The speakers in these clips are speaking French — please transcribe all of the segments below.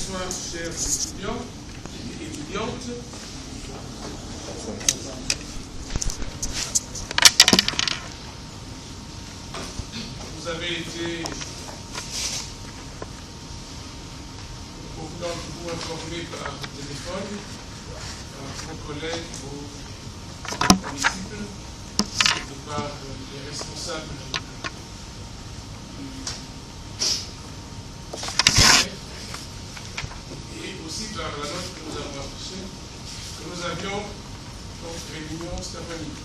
Bonsoir, chers étudiants et étudiantes. Vous avez été, beaucoup d'entre vous, informés par téléphone, par vos collègues, vos disciples, et par les responsables aussi par la note que nous avons affichée, que nous avions donc réunion cet après-midi.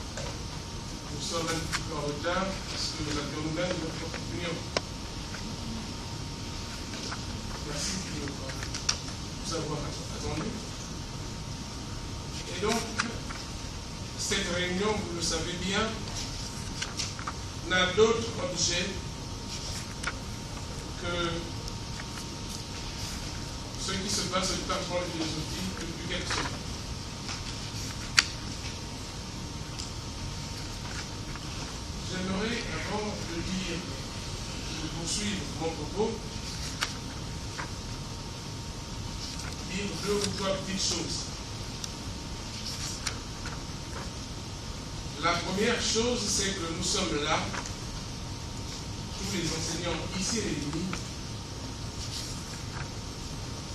Nous sommes un petit peu en retard parce que nous avions nous-mêmes notre réunion. Merci de nous avoir attendu. Et donc, cette réunion, vous le savez bien, n'a d'autre objet que ce qui se passe au département de philosophie depuis quelques semaines. J'aimerais, avant de poursuivre mon propos, dire deux ou trois petites choses. La première chose, c'est que nous sommes là, tous les enseignants ici réunis,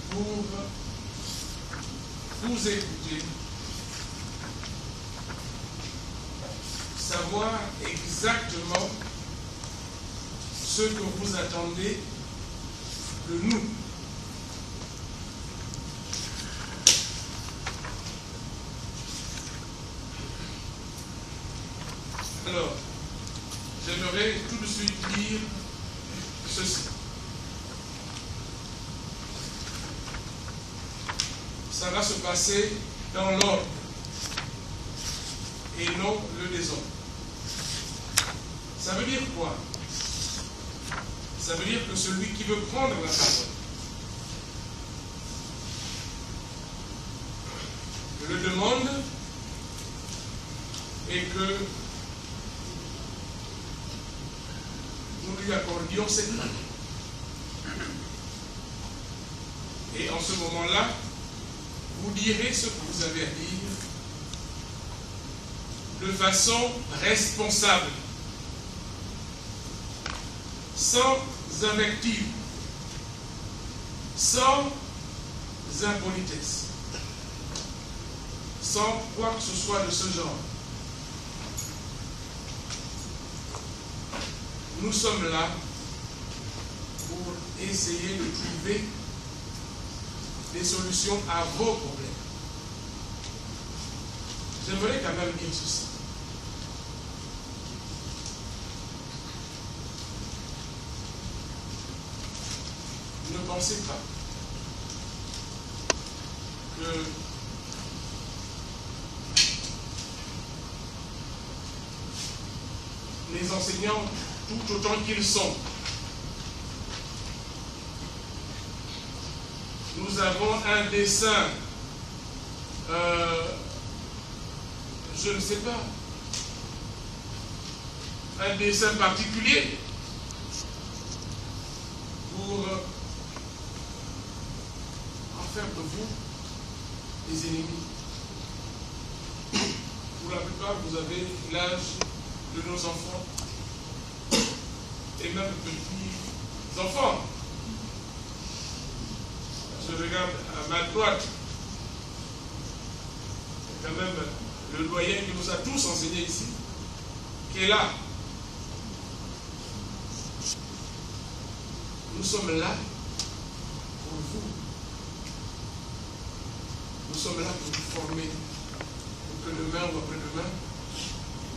pour vous écouter, savoir exactement ce que vous attendez de nous. Alors, j'aimerais tout de suite dire ceci. Ça va se passer dans l'ordre et non le désordre. Ça veut dire quoi? Ça veut dire que celui qui veut prendre la parole, je le demande et que nous lui accordions cette main. Et en ce moment-là, vous direz ce que vous avez à dire de façon responsable, sans invective, sans impolitesse, sans quoi que ce soit de ce genre. Nous sommes là pour essayer de trouver des solutions à vos problèmes. J'aimerais quand même dire ceci. Ne pensez pas que les enseignants, tout autant qu'ils sont, nous avons un dessein, je ne sais pas, un dessein particulier pour en faire de vous des ennemis. Pour la plupart, vous avez l'âge de nos enfants et même petits enfants. Je regarde à ma droite, il y a quand même le doyen qui nous a tous enseignés ici, qui est là. Nous sommes là pour vous. Nous sommes là pour vous former, pour que demain ou après-demain,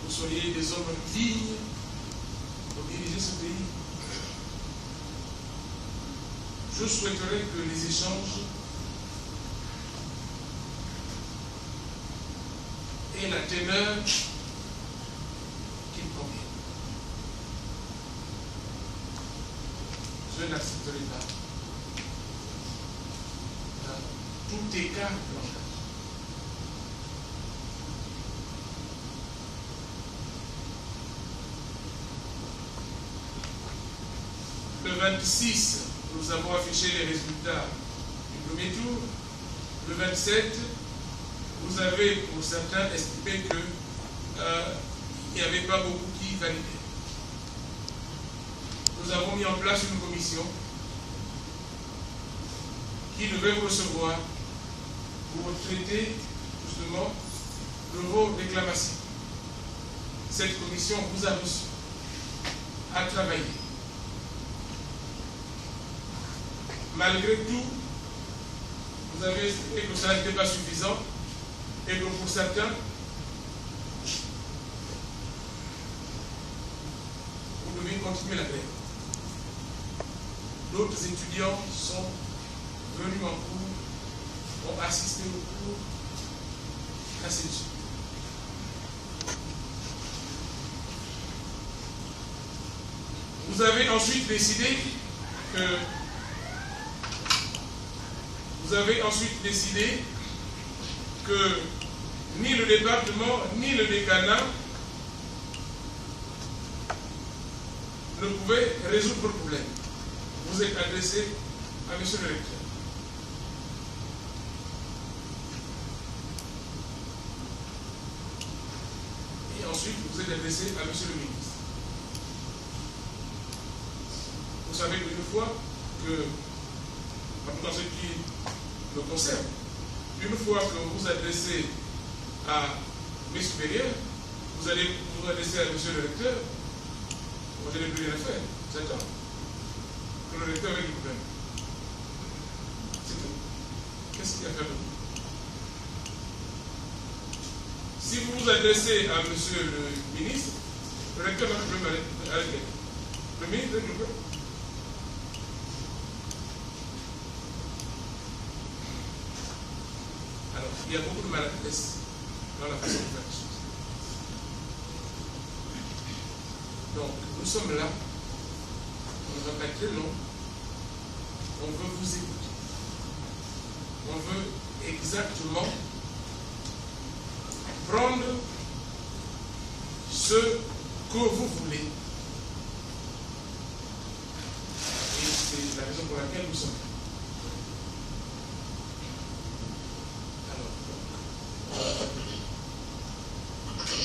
vous soyez des hommes dignes pour diriger ce pays. Je souhaiterais que les échanges aient la teneur qu'il convient. Je n'accepterai pas tout écart de langage. Le 26, nous avons affiché les résultats du premier tour. Le 27, vous avez pour certains estimé que il n'y avait pas beaucoup qui validaient. Nous avons mis en place une commission qui devait vous recevoir pour traiter justement de vos réclamations. Cette commission vous a reçu, a travaillé. Malgré tout, vous avez estimé que ça n'était pas suffisant et que pour certains, vous devez continuer la grève. D'autres étudiants sont venus en cours, ont assisté au cours, ainsi de suite. Vous avez ensuite décidé que ni le département ni le décanat ne pouvaient résoudre le problème. Vous êtes adressé à M. le recteur. Et ensuite, vous êtes adressé à M. le ministre. Vous savez qu'une fois que, en tout cas ce qui me concerne, une fois que vous vous adressez à mes supérieurs, vous allez vous adresser à M. le recteur, vous n'allez plus rien faire, c'est ça. Que le recteur ait le problème. C'est tout. Qu'est-ce qu'il y a à faire de vous? Si vous vous adressez à M. le ministre, le recteur a le problème avec elle. Le ministre a le problème. Alors, il y a beaucoup de maladresse dans la façon de faire les choses. Donc, nous sommes là. On ne va pas être très long. On veut vous écouter. On veut exactement prendre ce que vous voulez. Et c'est la raison pour laquelle nous sommes là.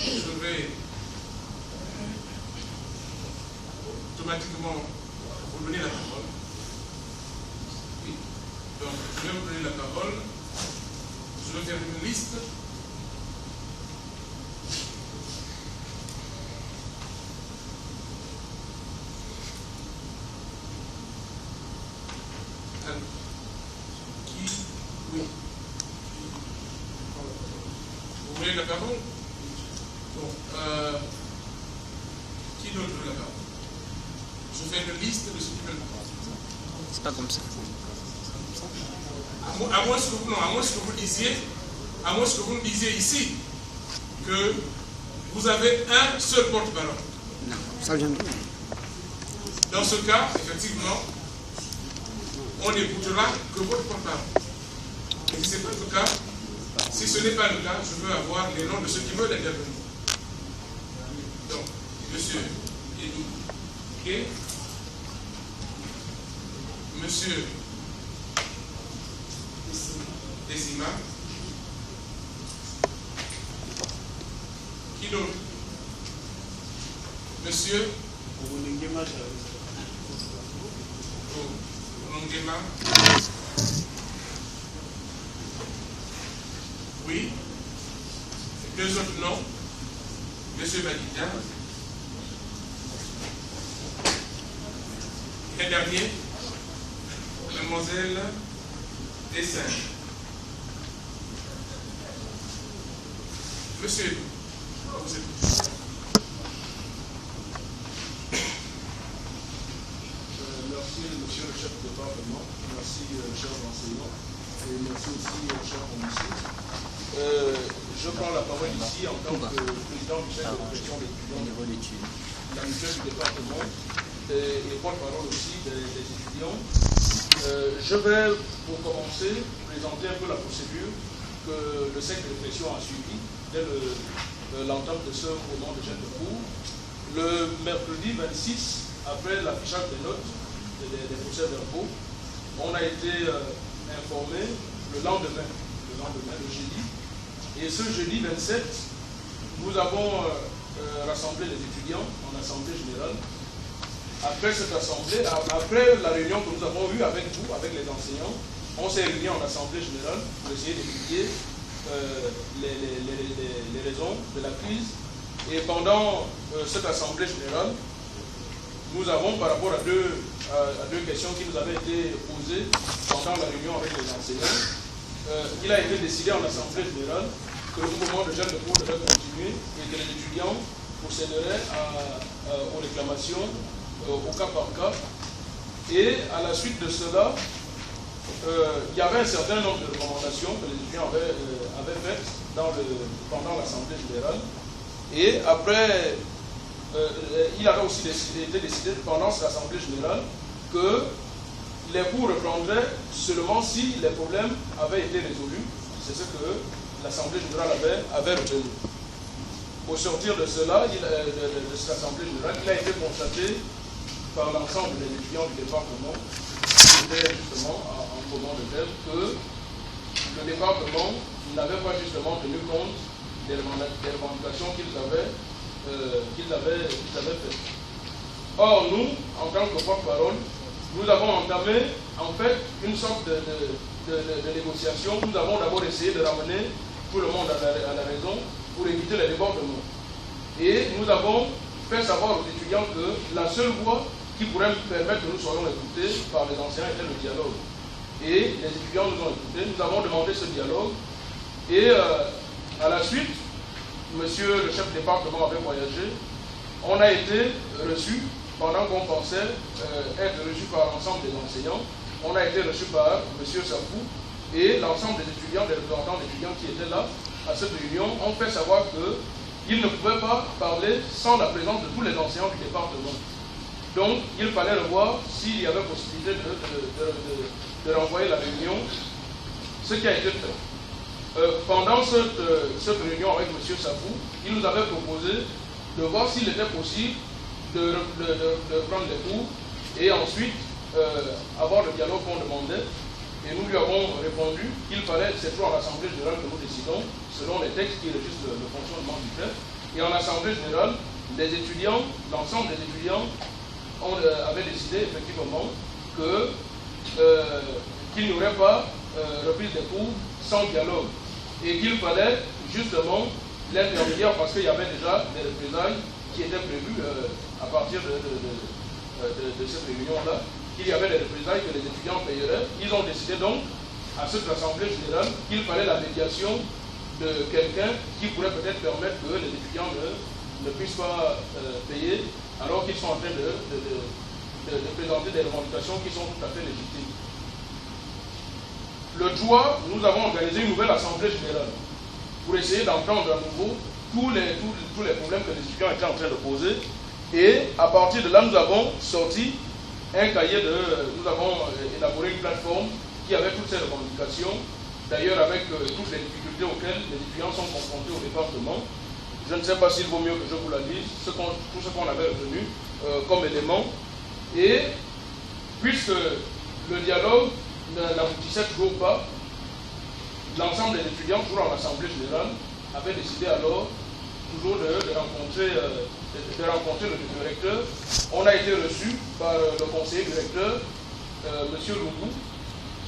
Je vais automatiquement vous donner la parole. Oui. Donc, je vais vous donner la parole. Je vais faire une liste. Alors, qui? Oui. Vous voulez la parole? Bon, qui d'autre veut la parole? Je fais une liste de ceux qui veulent la parole. C'est pas comme ça. À moins que vous nous disiez ici que vous avez un seul porte-parole. Non, ça vient de... Dans ce cas, effectivement, on n'écoutera que votre porte-parole. Et si ce n'est pas le cas, si ce n'est pas le cas, je veux avoir les noms de ceux qui veulent intervenir. Donc, monsieur Edou Ké, monsieur Désima, qui d'autre? Monsieur Onongema. Oui. Deux autres noms. Monsieur Badita. Et un dernier, mademoiselle Dessin. Monsieur, vous êtes... Merci, monsieur le chef de département. Merci, chers enseignants. Et merci aussi, chers commissaires. Je prends la parole ici en tant que président du chef de profession d'étudiants, la mutuelle du département, et porte-parole aussi des étudiants. Je vais, pour commencer, présenter un peu la procédure que le cercle de réflexion a suivi dès l'entame de ce moment de jeunes de cours. Le mercredi 26, après l'affichage des notes des procès verbaux, on a été informé le lendemain, le jeudi. Et ce jeudi 27, nous avons rassemblé les étudiants en assemblée générale. Après cette assemblée, après la réunion que nous avons eue avec vous, avec les enseignants, on s'est réunis en assemblée générale pour essayer d'étudier les raisons de la crise. Et pendant cette assemblée générale, nous avons, par rapport à deux questions qui nous avaient été posées pendant la réunion avec les enseignants, il a été décidé en assemblée générale que le mouvement de jeunes de cours devait continuer et que les étudiants procéderaient aux réclamations au cas par cas. Et à la suite de cela, il y avait un certain nombre de recommandations que les étudiants avaient faites pendant l'assemblée générale. Et après, il avait aussi été décidé pendant cette assemblée générale que les cours reprendraient seulement si les problèmes avaient été résolus. C'est ce que l'assemblée générale avait retenu. Au sortir de cela, de cette assemblée générale, il a été constaté par l'ensemble des étudiants du département, qui étaient justement en commun de thèse, que le département n'avait pas justement tenu compte des revendications qu'ils avaient faites. Or, nous, en tant que porte-parole, nous avons entamé en fait une sorte de négociation. Nous avons d'abord essayé de ramener tout le monde à la raison pour éviter les débordements. Et nous avons fait savoir aux étudiants que la seule voie qui pourrait permettre que nous soyons écoutés par les enseignants était le dialogue. Et les étudiants nous ont écoutés. Nous avons demandé ce dialogue. Et à la suite, monsieur le chef de département avait voyagé. On a été reçus, pendant qu'on pensait être reçus par l'ensemble des enseignants, on a été reçus par monsieur Safou et l'ensemble des étudiants, des représentants d'étudiants qui étaient là à cette réunion, ont fait savoir qu'ils ne pouvaient pas parler sans la présence de tous les enseignants du département. Donc, il fallait revoir s'il y avait possibilité de renvoyer la réunion, ce qui a été fait. Pendant cette réunion avec M. Safou, il nous avait proposé de voir s'il était possible de prendre les cours et ensuite avoir le dialogue qu'on demandait. Et nous lui avons répondu qu'il fallait, c'est toujours en Assemblée générale que nous décidons, selon les textes qui régissent le fonctionnement du FEF. Et en Assemblée générale, les étudiants, l'ensemble des étudiants avaient décidé effectivement qu'il n'y aurait pas reprise des cours sans dialogue. Et qu'il fallait justement l'intermédiaire parce qu'il y avait déjà des représailles qui étaient prévues à partir de cette réunion-là, qu'il y avait des représailles que les étudiants payeraient. Ils ont décidé donc, à cette assemblée générale, qu'il fallait la médiation de quelqu'un qui pourrait peut-être permettre que les étudiants ne puissent pas payer alors qu'ils sont en train de présenter des revendications qui sont tout à fait légitimes. Le 3, nous avons organisé une nouvelle assemblée générale pour essayer d'entendre à nouveau tous les problèmes que les étudiants étaient en train de poser. Et à partir de là, nous avons sorti un cahier nous avons élaboré une plateforme qui avait toutes ces revendications, d'ailleurs avec toutes les difficultés auxquelles les étudiants sont confrontés au département. Je ne sais pas s'il vaut mieux que je vous la dise, tout ce qu'on avait retenu comme élément. Et puisque le dialogue n'aboutissait toujours pas, l'ensemble des étudiants, toujours en assemblée générale, avaient décidé alors toujours de rencontrer le directeur. On a été reçu par le conseiller directeur, M. Loubou,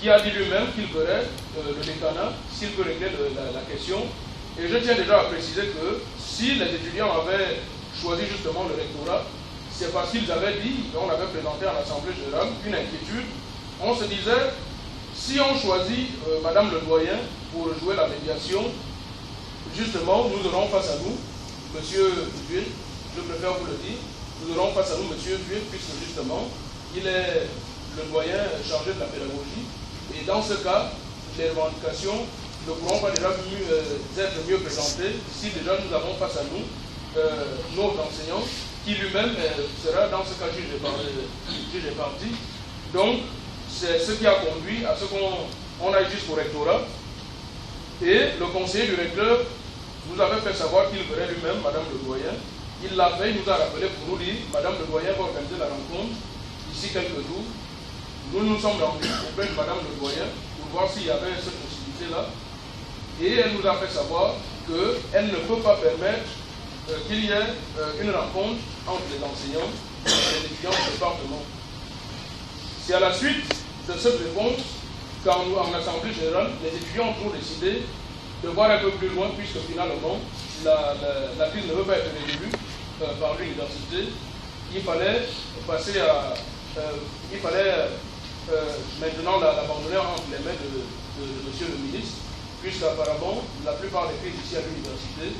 qui a dit lui-même qu'il verrait le décanat s'il peut régler la question. Et je tiens déjà à préciser que si les étudiants avaient choisi justement le rectorat, c'est parce qu'ils avaient dit, on avait présenté à l'Assemblée générale une inquiétude. On se disait, si on choisit Madame le doyen pour jouer la médiation, justement, nous aurons face à nous Monsieur Dué, je préfère vous le dire, nous aurons face à nous Monsieur Dué, puisque justement, il est le doyen chargé de la pédagogie. Et dans ce cas, les revendications ne pourront pas déjà être mieux présentées si déjà nous avons face à nous notre enseignant, qui lui-même sera dans ce cas juge des partis. Donc, c'est ce qui a conduit à ce qu'on aille jusqu'au rectorat. Et le conseiller du recteur nous avait fait savoir qu'il verrait lui-même Madame le doyen. Il l'a fait, il nous a rappelé pour nous dire Madame le doyen va organiser la rencontre d'ici quelques jours. Nous nous sommes rendus auprès de Madame le doyen pour pour voir s'il y avait cette possibilité-là. Et elle nous a fait savoir qu'elle ne peut pas permettre qu'il y ait une rencontre entre les enseignants et les étudiants du département. C'est à la suite de cette réponse qu'en Assemblée générale, les étudiants ont décidé de voir un peu plus loin, puisque finalement, la crise ne veut pas être résolue par l'université. Il fallait passer à... il fallait maintenant l'abandonner entre les mains de monsieur le ministre, puisqu'apparemment, la plupart des crises ici à l'université,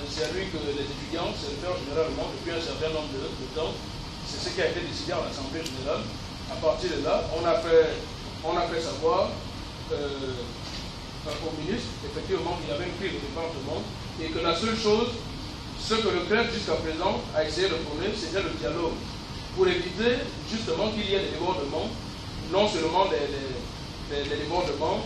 c'est à lui que les étudiants se réfèrent généralement depuis un certain nombre de temps. C'est ce qui a été décidé en Assemblée générale. À partir de là, on a fait savoir au ministre, effectivement, qu'il y avait une crise au département et que la seule chose, ce que le CREF jusqu'à présent a essayé de prôner, c'était le dialogue, pour éviter justement qu'il y ait des débordements, non seulement des débordements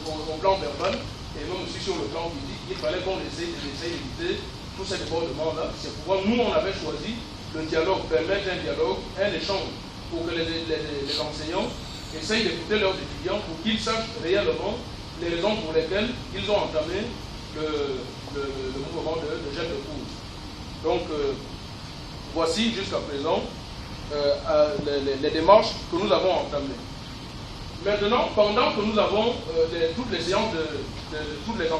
au plan verbal, et même aussi sur le plan physique. Il fallait qu'on essaye d'éviter tous ces débordements-là. C'est pourquoi nous, on avait choisi le dialogue, permettre un dialogue, un échange, pour que les enseignants essayent d'écouter leurs étudiants, pour qu'ils sachent réellement les raisons pour lesquelles ils ont entamé le mouvement de gel de cours. Donc, voici jusqu'à présent les démarches que nous avons entamées. Maintenant, pendant que nous avons toutes les séances tous les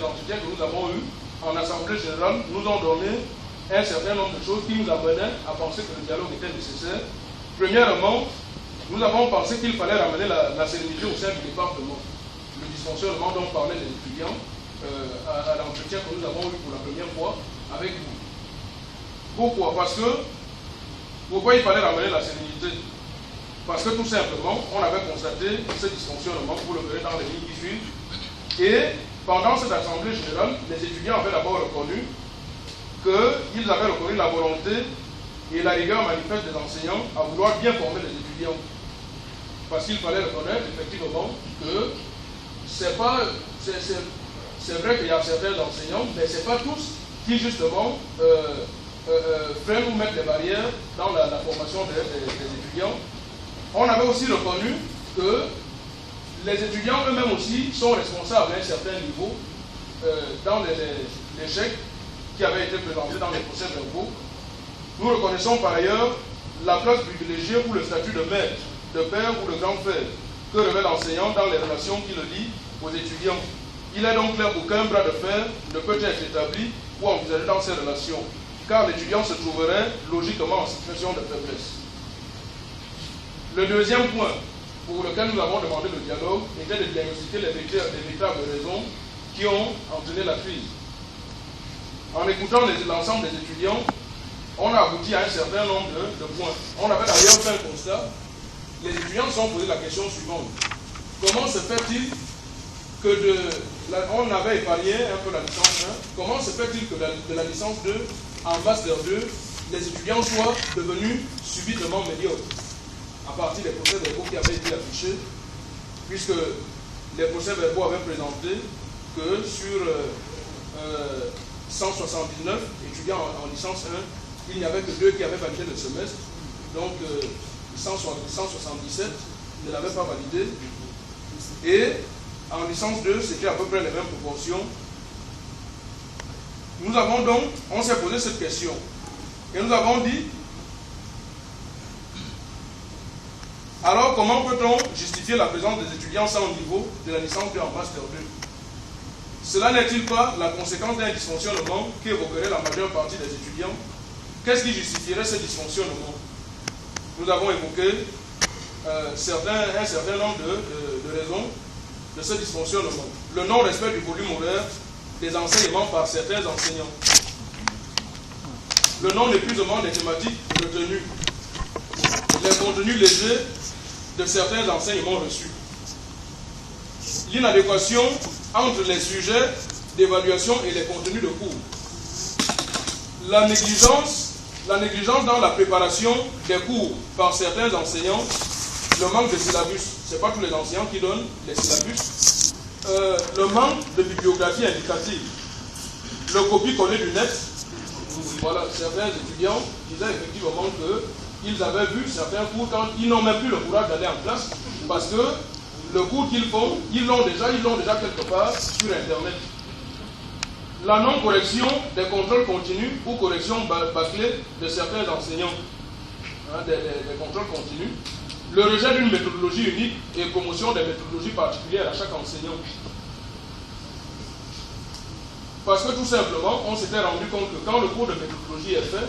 entretiens que nous avons eus en Assemblée générale, nous ont donné un certain nombre de choses qui nous amenaient à penser que le dialogue était nécessaire. Premièrement, nous avons pensé qu'il fallait ramener la sérénité au sein du département. Le dysfonctionnement dont parlaient les étudiants à l'entretien que nous avons eu pour la première fois avec vous. Pourquoi? Pourquoi il fallait ramener la sérénité? Parce que tout simplement, on avait constaté ce dysfonctionnement, vous le verrez dans les lignes qui suivent. Et pendant cette assemblée générale, les étudiants avaient d'abord reconnu qu'ils avaient reconnu la volonté et la rigueur manifeste des enseignants à vouloir bien former les étudiants. Parce qu'il fallait reconnaître effectivement que c'est vrai qu'il y a certains enseignants, mais ce n'est pas tous qui justement freinent ou mettent des barrières dans la formation des étudiants. On avait aussi reconnu que les étudiants eux-mêmes aussi sont responsables à un certain niveau dans l'échec qui avait été présenté dans les procès verbaux. Nous reconnaissons par ailleurs la place privilégiée ou le statut de maître, de père ou de grand frère que revêt l'enseignant dans les relations qu'il lie aux étudiants. Il est donc clair qu'aucun bras de fer ne peut être établi ou envisagé dans ces relations, car l'étudiant se trouverait logiquement en situation de faiblesse. Le deuxième point pour lequel nous avons demandé le dialogue était de diagnostiquer les véritables raisons qui ont entraîné la crise. En écoutant l'ensemble des étudiants, on a abouti à un certain nombre de points. On avait d'ailleurs fait un constat. Les étudiants se sont posé la question suivante. Comment se fait-il que on avait épargné un peu la licence 1, comment se fait-il que de la licence 2 en master 2, les étudiants soient devenus subitement médiocres à partir des procès-verbaux qui avaient été affichés, puisque les procès-verbaux avaient présenté que sur 179 étudiants en licence 1, il n'y avait que 2 qui avaient validé le semestre, donc 177 ne l'avaient pas validé, et en licence 2, c'était à peu près les mêmes proportions. Nous avons donc, on s'est posé cette question, et nous avons dit, alors comment peut-on justifier la présence des étudiants sans niveau de la licence 2 en master 2? Cela n'est-il pas la conséquence d'un dysfonctionnement qui évoquerait la majeure partie des étudiants? Qu'est-ce qui justifierait ce dysfonctionnement? Nous avons évoqué un certain nombre de raisons de ce dysfonctionnement. Le non-respect du volume horaire des enseignements par certains enseignants. Le non-épuisement des thématiques retenues. Les contenus légers de certains enseignements reçus. L'inadéquation entre les sujets d'évaluation et les contenus de cours. La négligence dans la préparation des cours par certains enseignants, le manque de syllabus, ce n'est pas tous les enseignants qui donnent les syllabus, le manque de bibliographie indicative, le copier-coller du net. Voilà, certains étudiants disaient effectivement qu'ils avaient vu certains cours quand ils n'ont même plus le courage d'aller en classe, Parce que le cours qu'ils font, ils l'ont déjà quelque part sur Internet. La non-correction des contrôles continus ou correction bâclée de certains enseignants, des contrôles continus, le rejet d'une méthodologie unique et promotion des méthodologies particulières à chaque enseignant. Parce que tout simplement, on s'était rendu compte que quand le cours de méthodologie est fait,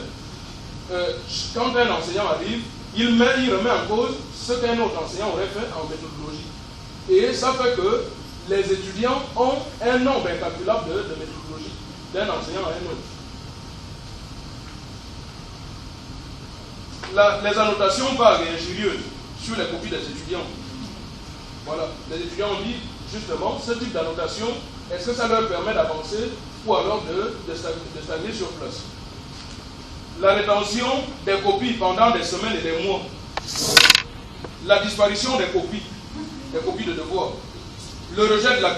quand un enseignant arrive, il remet en cause ce qu'un autre enseignant aurait fait en méthodologie. Et ça fait que les étudiants ont un nombre incalculable de méthodologies d'un enseignant à un autre. Les annotations vagues et injurieuses sur les copies des étudiants. Voilà, les étudiants ont dit justement ce type d'annotation, est-ce que ça leur permet d'avancer ou alors de stagner sur place. La rétention des copies pendant des semaines et des mois. La disparition des copies de devoirs. Le rejet de la